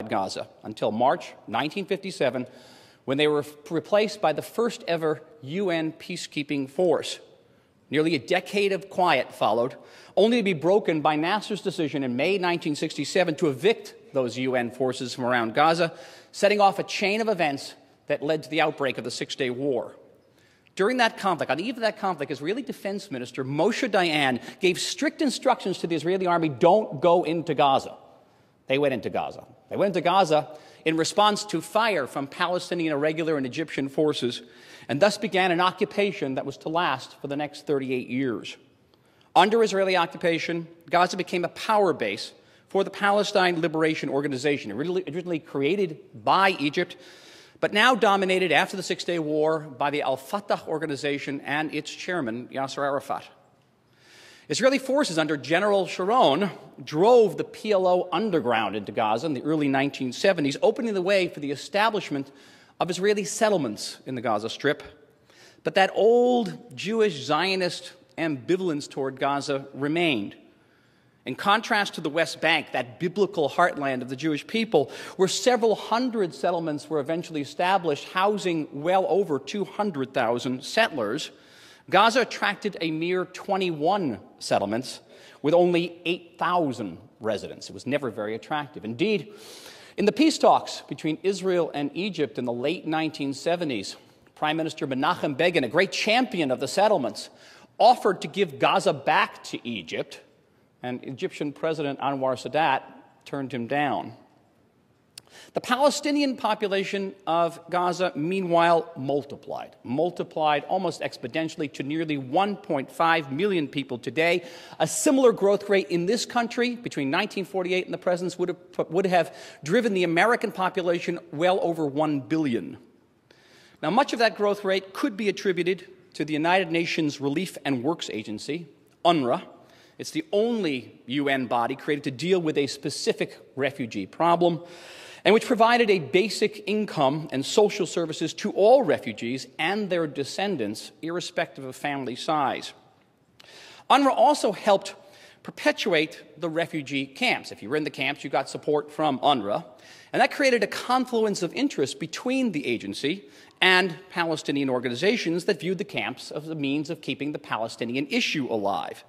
Gaza until March 1957, when they were replaced by the first ever UN peacekeeping force. Nearly a decade of quiet followed, only to be broken by Nasser's decision in May 1967 to evict those UN forces from around Gaza, setting off a chain of events that led to the outbreak of the Six-Day War. During that conflict, on the eve of that conflict, Israeli Defense Minister Moshe Dayan gave strict instructions to the Israeli army, don't go into Gaza. They went into Gaza. They went into Gaza in response to fire from Palestinian irregular and Egyptian forces, and thus began an occupation that was to last for the next 38 years. Under Israeli occupation, Gaza became a power base for the Palestine Liberation Organization, originally created by Egypt, but now dominated after the Six-Day War by the Al-Fatah organization and its chairman, Yasser Arafat. Israeli forces under General Sharon drove the PLO underground into Gaza in the early 1970s, opening the way for the establishment of Israeli settlements in the Gaza Strip. But that old Jewish Zionist ambivalence toward Gaza remained. In contrast to the West Bank, that biblical heartland of the Jewish people, where several hundred settlements were eventually established, housing well over 200,000 settlers, Gaza attracted a mere 21 settlements with only 8,000 residents. It was never very attractive. Indeed, in the peace talks between Israel and Egypt in the late 1970s, Prime Minister Menachem Begin, a great champion of the settlements, offered to give Gaza back to Egypt, and Egyptian President Anwar Sadat turned him down. The Palestinian population of Gaza, meanwhile, multiplied almost exponentially to nearly 1.5 million people today. A similar growth rate in this country between 1948 and the present would have driven the American population well over 1 billion. Now, much of that growth rate could be attributed to the United Nations Relief and Works Agency, UNRWA. It's the only UN body created to deal with a specific refugee problem, and which provided a basic income and social services to all refugees and their descendants, irrespective of family size. UNRWA also helped perpetuate the refugee camps. If you were in the camps, you got support from UNRWA, and that created a confluence of interest between the agency and Palestinian organizations that viewed the camps as a means of keeping the Palestinian issue alive.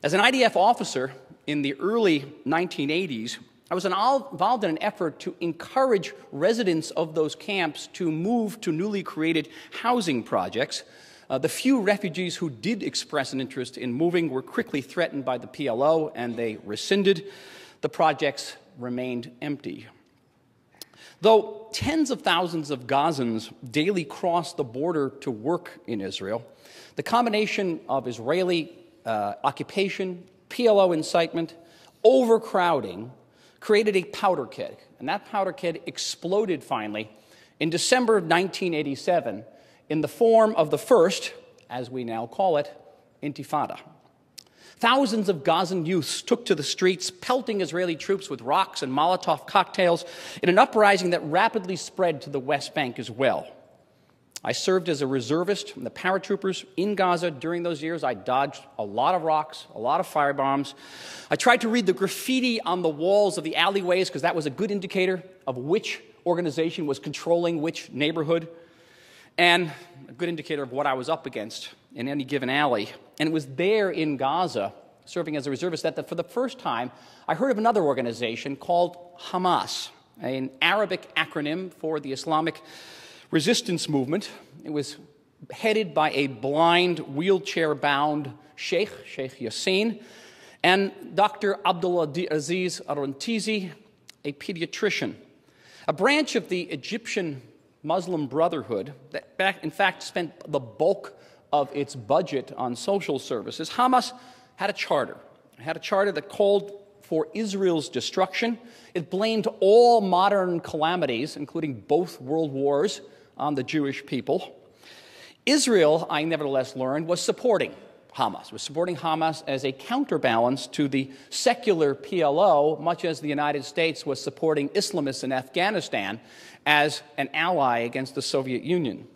As an IDF officer in the early 1980s, I was involved in an effort to encourage residents of those camps to move to newly created housing projects. The few refugees who did express an interest in moving were quickly threatened by the PLO, and they rescinded. The projects remained empty. Though tens of thousands of Gazans daily cross the border to work in Israel, the combination of Israeli occupation, PLO incitement, overcrowding, created a powder keg, and that powder keg exploded finally in December of 1987 in the form of the first, as we now call it, Intifada. Thousands of Gazan youths took to the streets, pelting Israeli troops with rocks and Molotov cocktails in an uprising that rapidly spread to the West Bank as well. I served as a reservist in the paratroopers in Gaza during those years. I dodged a lot of rocks, a lot of firebombs. I tried to read the graffiti on the walls of the alleyways because that was a good indicator of which organization was controlling which neighborhood and a good indicator of what I was up against in any given alley. And it was there in Gaza, serving as a reservist, that for the first time I heard of another organization called Hamas, an Arabic acronym for the Islamic resistance movement. It was headed by a blind, wheelchair-bound Sheikh Yassin, and Dr. Abdulaziz Arontizi, a pediatrician. A branch of the Egyptian Muslim Brotherhood that, in fact, spent the bulk of its budget on social services. Hamas had a charter. It had a charter that called for Israel's destruction. It blamed all modern calamities, including both world wars, on the Jewish people. Israel, I nevertheless learned, was supporting Hamas as a counterbalance to the secular PLO, much as the United States was supporting Islamists in Afghanistan as an ally against the Soviet Union.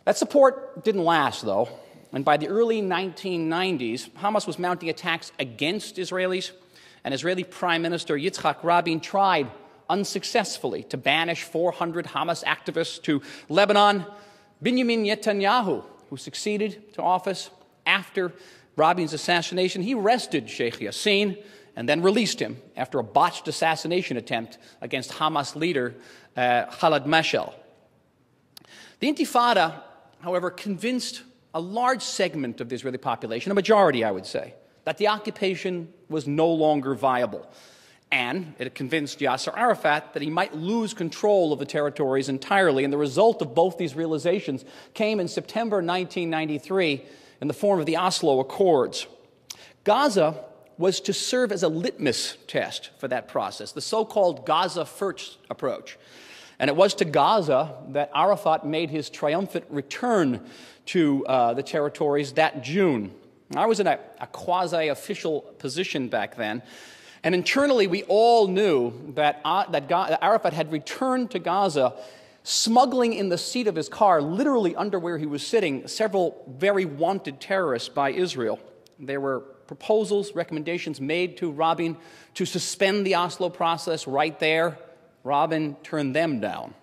That support didn't last, though, and by the early 1990s, Hamas was mounting attacks against Israelis, and Israeli Prime Minister Yitzhak Rabin tried unsuccessfully to banish 400 Hamas activists to Lebanon. Benjamin Netanyahu, who succeeded to office after Rabin's assassination, he arrested Sheikh Yassin and then released him after a botched assassination attempt against Hamas leader Khaled Mashal. The Intifada, however, convinced a large segment of the Israeli population, a majority I would say, that the occupation was no longer viable. And it convinced Yasser Arafat that he might lose control of the territories entirely. And the result of both these realizations came in September 1993 in the form of the Oslo Accords. Gaza was to serve as a litmus test for that process, the so-called Gaza First approach. And it was to Gaza that Arafat made his triumphant return to the territories that June. I was in a quasi-official position back then, and internally we all knew that Arafat had returned to Gaza, smuggling in the seat of his car, literally under where he was sitting, several very wanted terrorists by Israel. There were proposals, recommendations made to Rabin to suspend the Oslo process right there. Rabin turned them down.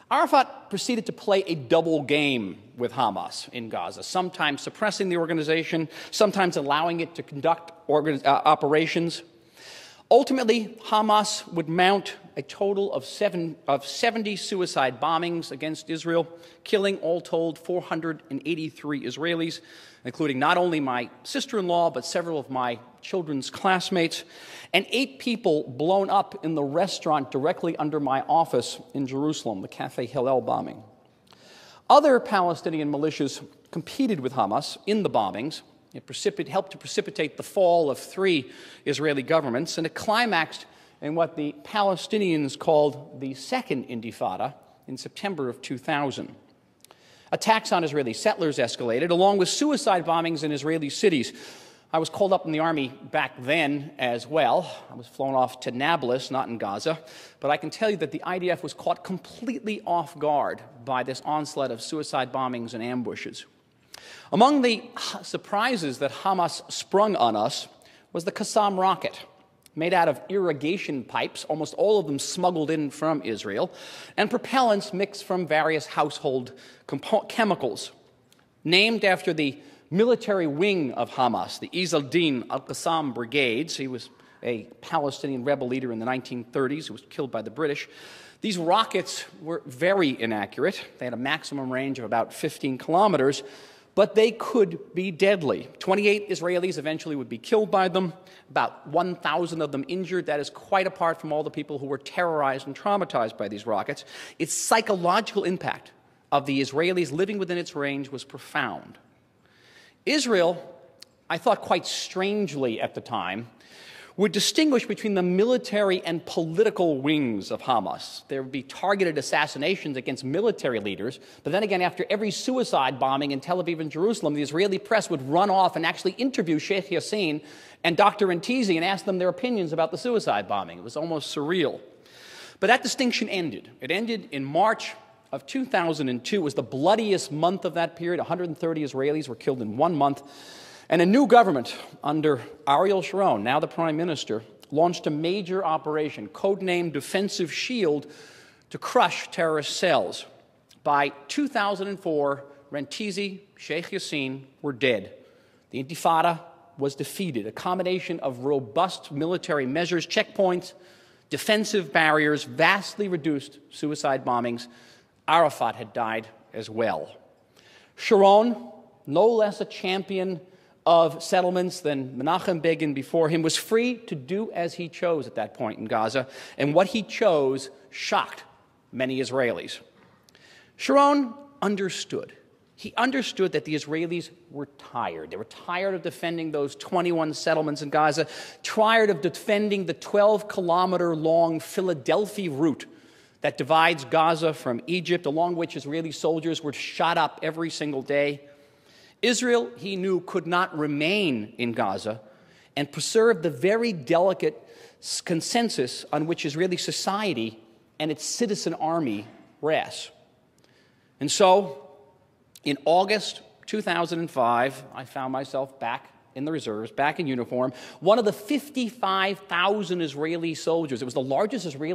Arafat proceeded to play a double game with Hamas in Gaza, sometimes suppressing the organization, sometimes allowing it to conduct operations. Ultimately, Hamas would mount a total of 70 suicide bombings against Israel, killing all told 483 Israelis, including not only my sister-in-law, but several of my children's classmates, and 8 people blown up in the restaurant directly under my office in Jerusalem, the Cafe Hillel bombing. Other Palestinian militias competed with Hamas in the bombings. It helped to precipitate the fall of 3 Israeli governments, and it climaxed in what the Palestinians called the Second Intifada in September of 2000. Attacks on Israeli settlers escalated, along with suicide bombings in Israeli cities. I was called up in the army back then as well. I was flown off to Nablus, not in Gaza, but I can tell you that the IDF was caught completely off guard by this onslaught of suicide bombings and ambushes. Among the surprises that Hamas sprung on us was the Qassam rocket, made out of irrigation pipes, almost all of them smuggled in from Israel, and propellants mixed from various household chemicals. Named after the military wing of Hamas, the Izz al-Din al-Qassam Brigades. He was a Palestinian rebel leader in the 1930s who was killed by the British. These rockets were very inaccurate. They had a maximum range of about 15 kilometers, but they could be deadly. 28 Israelis eventually would be killed by them, about 1,000 of them injured. That is quite apart from all the people who were terrorized and traumatized by these rockets. Its psychological impact of the Israelis living within its range was profound. Israel, I thought quite strangely at the time, would distinguish between the military and political wings of Hamas. There would be targeted assassinations against military leaders, but then again, after every suicide bombing in Tel Aviv and Jerusalem, the Israeli press would run off and actually interview Sheikh Yassin and Dr. Entizi and ask them their opinions about the suicide bombing. It was almost surreal. But that distinction ended. It ended in March of 2002. It was the bloodiest month of that period. 130 Israelis were killed in 1 month. And a new government under Ariel Sharon, now the prime minister, launched a major operation, codenamed Defensive Shield, to crush terrorist cells. By 2004, Rentizi, Sheikh Yassin were dead. The Intifada was defeated. A combination of robust military measures, checkpoints, defensive barriers, vastly reduced suicide bombings. Arafat had died as well. Sharon, no less a champion of settlements than Menachem Begin before him, was free to do as he chose at that point in Gaza, and what he chose shocked many Israelis. Sharon understood. He understood that the Israelis were tired. They were tired of defending those 21 settlements in Gaza, tired of defending the 12-kilometer-long Philadelphia route that divides Gaza from Egypt, along which Israeli soldiers were shot up every single day. Israel, he knew, could not remain in Gaza and preserve the very delicate consensus on which Israeli society and its citizen army rests. And so, in August 2005, I found myself back in the reserves, back in uniform, one of the 55,000 Israeli soldiers. It was the largest Israeli